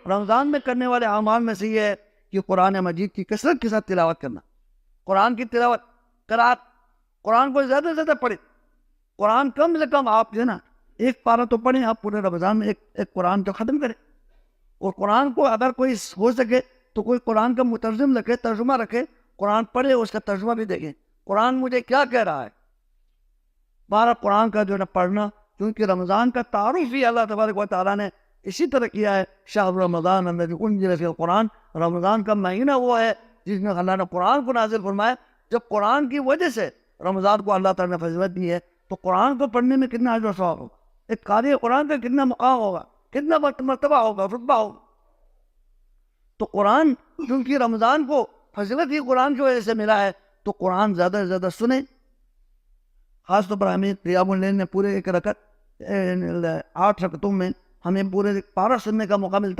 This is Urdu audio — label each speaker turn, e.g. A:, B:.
A: رمضان میں کرنے والے اعمال میں سے یہ ہے کہ قرآن مجید کی کثرت کے ساتھ تلاوت کرنا، قرآن کی تلاوت، قرآت، قرآن کو زیادہ سے زیادہ پڑھیں۔ قرآن کم سے کم آپ جو ہے نا ایک پارہ تو پڑھیں، آپ پورے رمضان میں ایک قرآن تو ختم کریں۔ اور قرآن کو اگر کوئی ہو سکے تو کوئی قرآن کا مترجم رکھے، ترجمہ رکھے، قرآن پڑھے، اس کا ترجمہ بھی دیکھیں قرآن مجھے کیا کہہ رہا ہے۔ بارہ قرآن کا جو ہے نا پڑھنا، کیونکہ رمضان کا تعارف ہی اللہ تبارک و تعالیٰ نے اسی طرح کیا ہے، شہر رمضان الذی انزل فیہ القرآن، رمضان کا مہینہ وہ ہے جس میں اللہ نے قرآن کو نازل فرمایا۔ جب قرآن کی وجہ سے رمضان کو اللہ تعالیٰ نے فضیلت دی ہے تو قرآن کو پڑھنے میں کتنا اجر و ثواب ہوگا، ایک قاری قرآن کا کتنا مقام ہوگا، کتنا مرتبہ ہوگا، رتبہ ہوگا۔ تو قرآن کیونکہ رمضان کو فضیلت ہی قرآن کی وجہ سے ملا ہے، تو قرآن زیادہ سے زیادہ سنیں۔ خاص طور پر ہمیں قیام اللیل میں پورے ایک رکعت 8 رکعتوں میں ہمیں پورے پارہ سننے کا موقع ملتا ہے۔